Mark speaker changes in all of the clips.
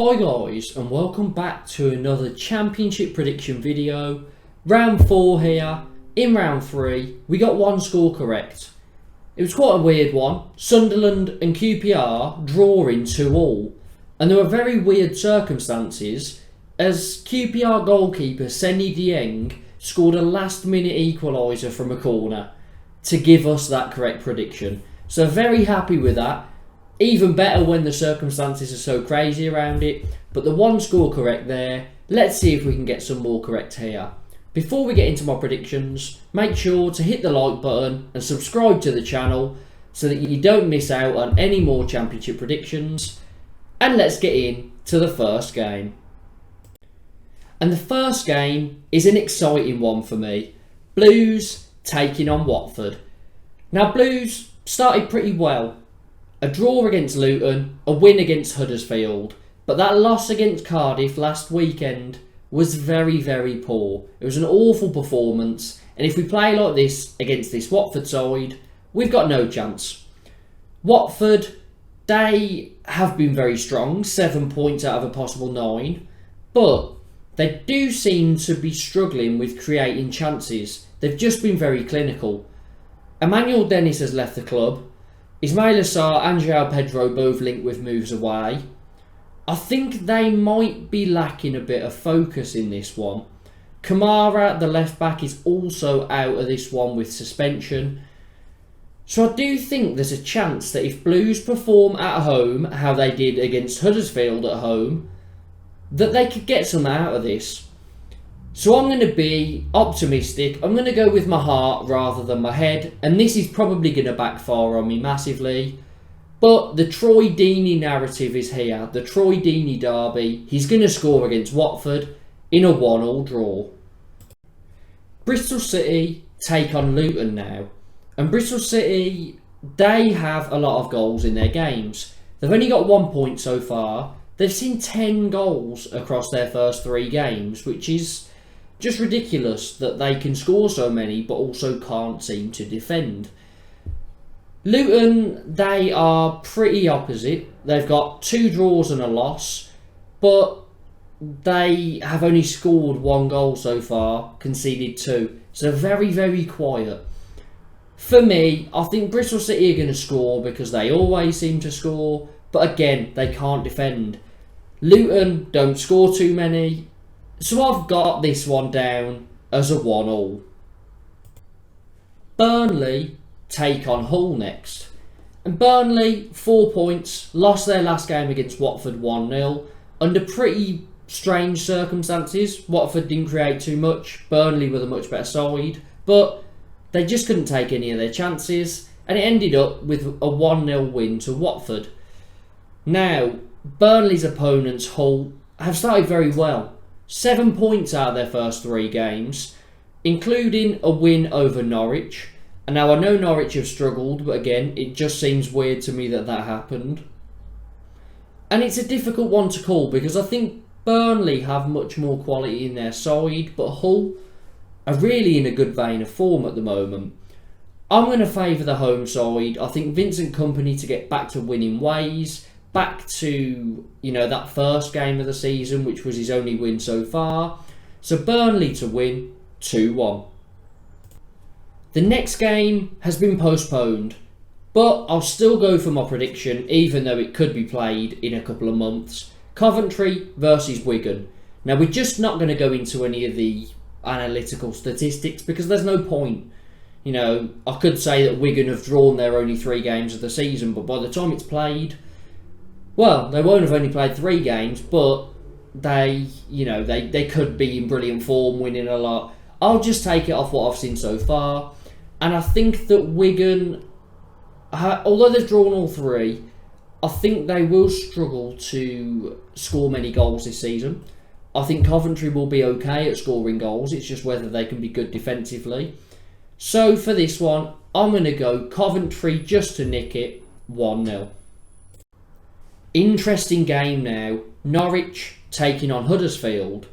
Speaker 1: Hi guys, and welcome back to another championship prediction video. Round 4 here. In round 3 we got one score correct. It was quite a weird one. Sunderland and QPR drawing 2-2, and there were very weird circumstances as QPR goalkeeper Seny Dieng scored a last minute equaliser from a corner to give us that correct prediction. So very happy with that. Even better when the circumstances are so crazy around it. But the one score correct there. Let's see if we can get some more correct here. Before we get into my predictions, make sure to hit the like button and subscribe to the channel so that you don't miss out on any more championship predictions. And let's get into the first game. And the first game is an exciting one for me. Blues taking on Watford. Now Blues started pretty well. A draw against Luton, a win against Huddersfield, but that loss against Cardiff last weekend was very, very poor. It was an awful performance, and if we play like this against this Watford side, we've got no chance. Watford, they have been very strong, 7 points out of a possible 9, but they do seem to be struggling with creating chances. They've just been very clinical. Emmanuel Dennis has left the club. Ismail Assar and João Pedro both linked with moves away. I think they might be lacking a bit of focus in this one. Kamara, the left back, is also out of this one with suspension. So I do think there's a chance that if Blues perform at home how they did against Huddersfield at home, that they could get some out of this. So I'm going to be optimistic. I'm going to go with my heart rather than my head. And this is probably going to backfire on me massively. But the Troy Deeney narrative is here. The Troy Deeney derby. He's going to score against Watford in a 1-1 draw. Bristol City take on Luton now. And Bristol City, they have a lot of goals in their games. They've only got 1 point so far. They've seen 10 goals across their first 3 games, which is just ridiculous that they can score so many but also can't seem to defend. Luton, they are pretty opposite. They've got 2 draws and a loss, but they have only scored 1 goal so far, conceded 2. So very, very quiet. For me, I think Bristol City are going to score because they always seem to score, but again, they can't defend. Luton don't score too many. So I've got this one down as a 1-1. Burnley take on Hull next. And Burnley, 4 points, lost their last game against Watford 1-0. Under pretty strange circumstances. Watford didn't create too much. Burnley were the much better side. But they just couldn't take any of their chances. And it ended up with a 1-0 win to Watford. Now, Burnley's opponents, Hull, have started very well. 7 points out of their first 3 games, including a win over Norwich. And now I know Norwich have struggled, but again, it just seems weird to me that that happened. And it's a difficult one to call because I think Burnley have much more quality in their side, but Hull are really in a good vein of form at the moment. I'm going to favour the home side. I think Vincent Kompany to get back to winning ways. Back to, that first game of the season, which was his only win so far. So Burnley to win 2-1. The next game has been postponed, but I'll still go for my prediction, even though it could be played in a couple of months. Coventry versus Wigan. Now, we're just not going to go into any of the analytical statistics because there's no point. I could say that Wigan have drawn their only 3 games of the season, but by the time it's played, well, they won't have only played 3 games, but they could be in brilliant form, winning a lot. I'll just take it off what I've seen so far. And I think that Wigan, although they've drawn all 3, I think they will struggle to score many goals this season. I think Coventry will be okay at scoring goals. It's just whether they can be good defensively. So for this one, I'm going to go Coventry just to nick it, 1-0. Interesting game now. Norwich taking on Huddersfield.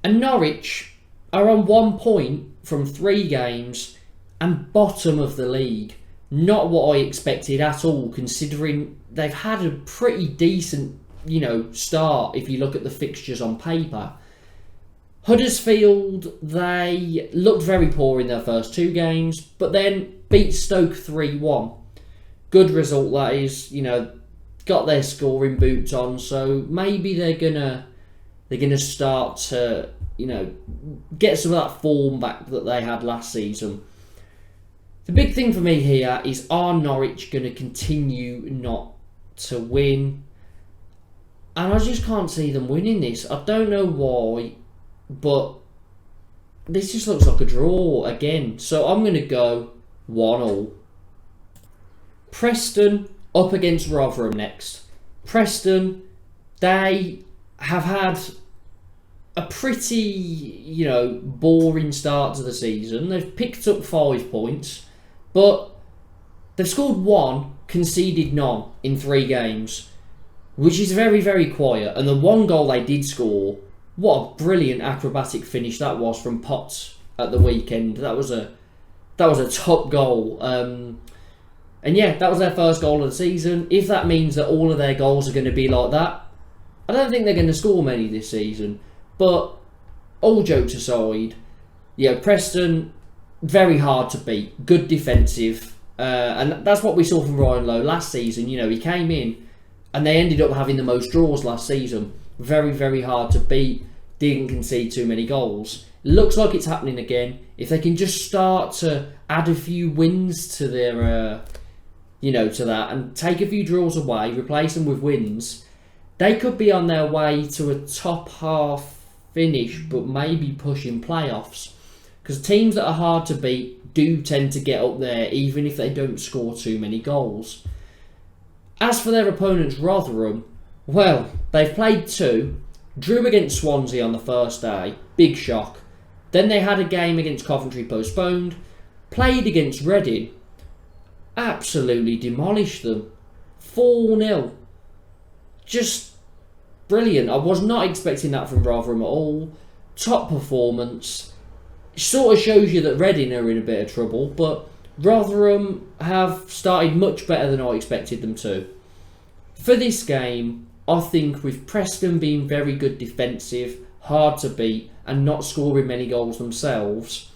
Speaker 1: And Norwich are on 1 point from 3 games and bottom of the league. Not what I expected at all, considering they've had a pretty decent start if you look at the fixtures on paper. Huddersfield, they looked very poor in their first 2 games, but then beat Stoke 3-1. Good result, that is. Got their scoring boots on, so maybe they're gonna start to get some of that form back that they had last season. The big thing for me here is, are Norwich going to continue not to win? And I just can't see them winning this. I don't know why, but this just looks like a draw again. So I'm going to go 1-1. Preston up against Rotherham next. Preston, they have had a pretty, boring start to the season. They've picked up 5 points, but they've scored 1, conceded none in 3 games, which is very, very quiet. And the 1 goal they did score, what a brilliant acrobatic finish that was from Potts at the weekend. That was a top goal. And yeah, that was their first goal of the season. If that means that all of their goals are going to be like that, I don't think they're going to score many this season. But all jokes aside, Preston, very hard to beat. Good defensive. And that's what we saw from Ryan Lowe last season. He came in and they ended up having the most draws last season. Very, very hard to beat. Didn't concede too many goals. Looks like it's happening again. If they can just start to add a few wins to their, to that, and take a few draws away, replace them with wins, they could be on their way to a top half finish, but maybe pushing playoffs. Because teams that are hard to beat do tend to get up there, even if they don't score too many goals. As for their opponents, Rotherham, well, they've played 2, drew against Swansea on the first day, big shock. Then they had a game against Coventry postponed, played against Reading, absolutely demolished them, 4-0. Just brilliant. I was not expecting that from Rotherham at all. Top performance. Sort of shows you that Reading are in a bit of trouble, but Rotherham have started much better than I expected them to. For this game, I think with Preston being very good defensive, hard to beat, and not scoring many goals themselves,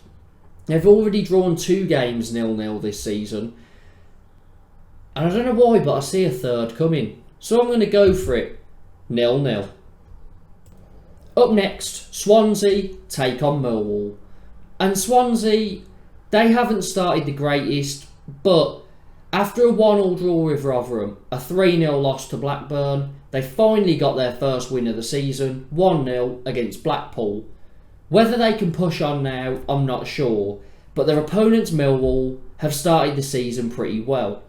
Speaker 1: they've already drawn 2 games 0-0 this season. And I don't know why, but I see a third coming. So I'm going to go for it. 0-0. Up next, Swansea take on Millwall. And Swansea, they haven't started the greatest, but after a 1-1 draw with Rotherham, a 3-0 loss to Blackburn, they finally got their first win of the season, 1-0 against Blackpool. Whether they can push on now, I'm not sure, but their opponents, Millwall, have started the season pretty well.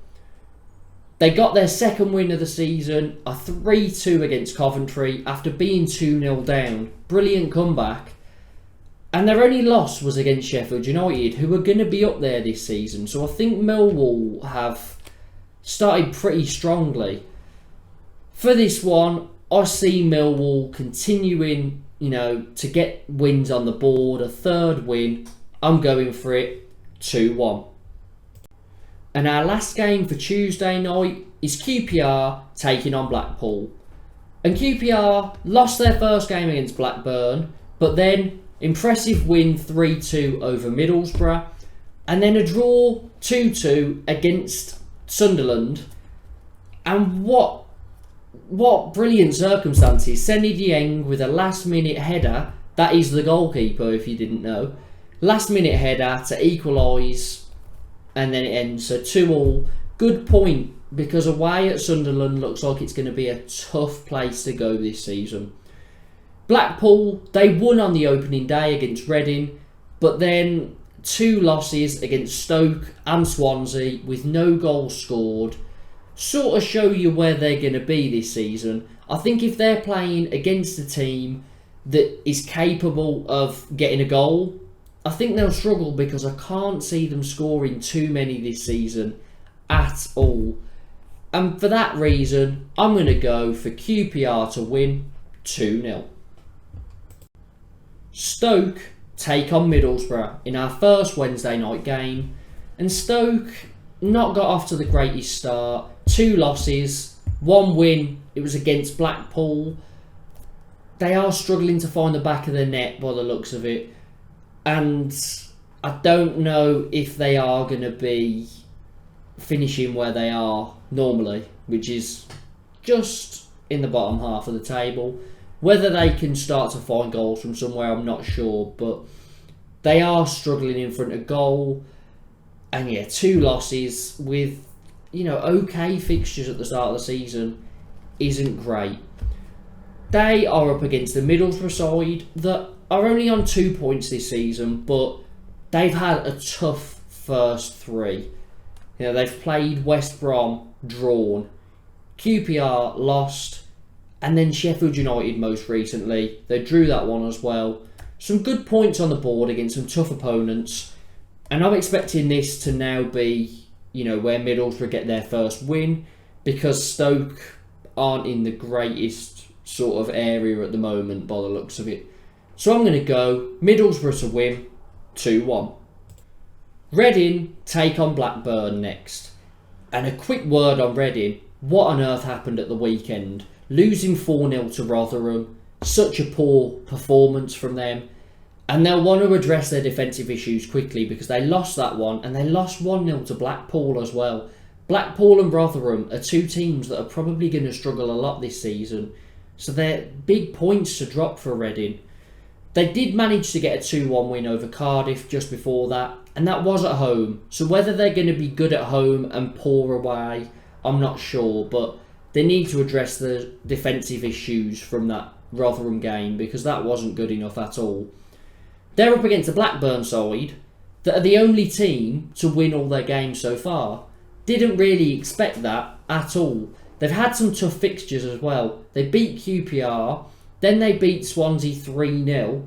Speaker 1: They got their second win of the season, a 3-2 against Coventry after being 2-0 down. Brilliant comeback. And their only loss was against Sheffield Utd, who are going to be up there this season. So I think Millwall have started pretty strongly. For this one, I see Millwall continuing, to get wins on the board. A third win. I'm going for it. 2-1. And our last game for Tuesday night is QPR taking on Blackpool. And QPR lost their first game against Blackburn, but then impressive win 3-2 over Middlesbrough, and then a draw 2-2 against Sunderland. And what brilliant circumstances. Seny Dieng with a last minute header, that is the goalkeeper if you didn't know, last minute header to equalise, and then it ends. So 2-2, good point, because away at Sunderland looks like it's going to be a tough place to go this season. Blackpool, they won on the opening day against Reading, but then 2 losses against Stoke and Swansea with no goals scored sort of show you where they're going to be this season. I think if they're playing against a team that is capable of getting a goal, I think they'll struggle, because I can't see them scoring too many this season at all. And for that reason, I'm going to go for QPR to win 2-0. Stoke take on Middlesbrough in our first Wednesday night game. And Stoke not got off to the greatest start. 2 losses One win, it was against Blackpool. They are struggling to find the back of the net by the looks of it. And I don't know if they are going to be finishing where they are normally, which is just in the bottom half of the table. Whether they can start to find goals from somewhere, I'm not sure, but they are struggling in front of goal. And yeah, 2 losses with, okay fixtures at the start of the season isn't great. They are up against the Middlesbrough side that are only on 2 points this season, but they've had a tough first 3. They've played West Brom, drawn, QPR lost, and then Sheffield United most recently. They drew that one as well. Some good points on the board against some tough opponents, and I'm expecting this to now be, where Middlesbrough get their first win, because Stoke aren't in the greatest sort of area at the moment by the looks of it. So I'm going to go Middlesbrough to win 2-1. Reading take on Blackburn next. And a quick word on Reading. What on earth happened at the weekend? Losing 4-0 to Rotherham. Such a poor performance from them. And they'll want to address their defensive issues quickly, because they lost that one, and they lost 1-0 to Blackpool as well. Blackpool and Rotherham are 2 teams that are probably going to struggle a lot this season. So they're big points to drop for Reading. They did manage to get a 2-1 win over Cardiff just before that, and that was at home. So whether they're going to be good at home and poor away, I'm not sure. But they need to address the defensive issues from that Rotherham game, because that wasn't good enough at all. They're up against the Blackburn side that are the only team to win all their games so far. Didn't really expect that at all. They've had some tough fixtures as well. They beat QPR, then they beat Swansea 3-0,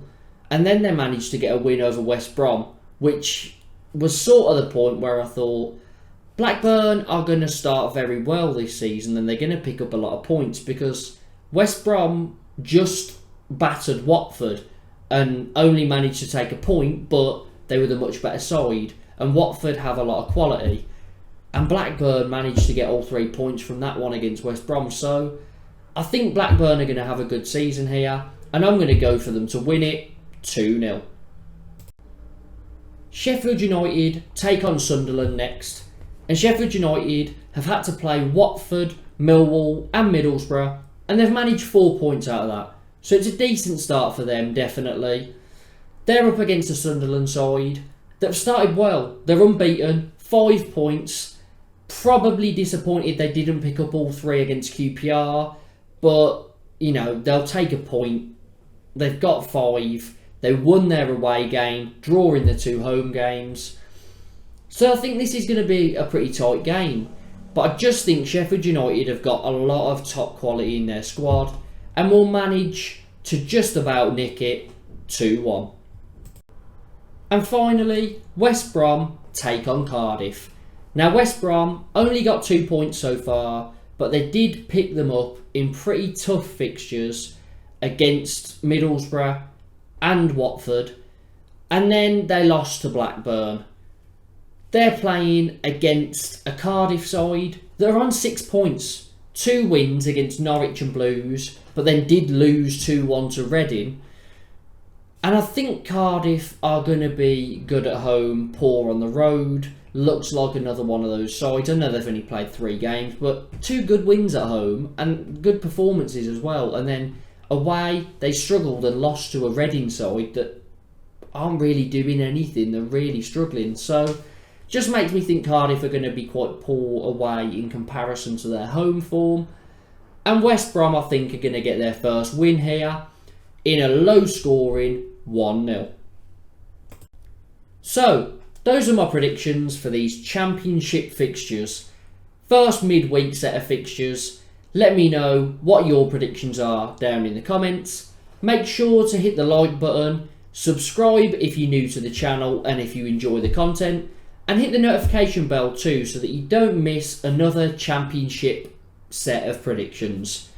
Speaker 1: and then they managed to get a win over West Brom, which was sort of the point where I thought Blackburn are going to start very well this season, and they're going to pick up a lot of points, because West Brom just battered Watford and only managed to take a point, but they were the much better side, and Watford have a lot of quality. And Blackburn managed to get all 3 points from that one against West Brom. So I think Blackburn are going to have a good season here, and I'm going to go for them to win it 2-0. Sheffield United take on Sunderland next. And Sheffield United have had to play Watford, Millwall and Middlesbrough, and they've managed 4 points out of that. So it's a decent start for them, definitely. They're up against the Sunderland side that have started well. They're unbeaten, 5 points. Probably disappointed they didn't pick up all 3 against QPR, but they'll take a point. They've got 5. They won their away game, drawing the 2 home games. So I think this is going to be a pretty tight game. But I just think Sheffield United have got a lot of top quality in their squad, and will manage to just about nick it 2-1. And finally, West Brom take on Cardiff. Now West Brom only got 2 points so far, but they did pick them up in pretty tough fixtures against Middlesbrough and Watford, and then they lost to Blackburn. They're playing against a Cardiff side that are on 6 points, 2 wins against Norwich and Blues, but then did lose 2-1 to Reading. And I think Cardiff are going to be good at home, poor on the road. Looks like another one of those sides. I know they've only played 3 games, but 2 good wins at home and good performances as well. And then away, they struggled and lost to a Reading side that aren't really doing anything. They're really struggling. So just makes me think Cardiff are going to be quite poor away in comparison to their home form. And West Brom, I think, are going to get their first win here in a low-scoring 1-0. So those are my predictions for these championship fixtures. First midweek set of fixtures. Let me know what your predictions are down in the comments. Make sure to hit the like button, subscribe if you're new to the channel and if you enjoy the content, and hit the notification bell too so that you don't miss another championship set of predictions.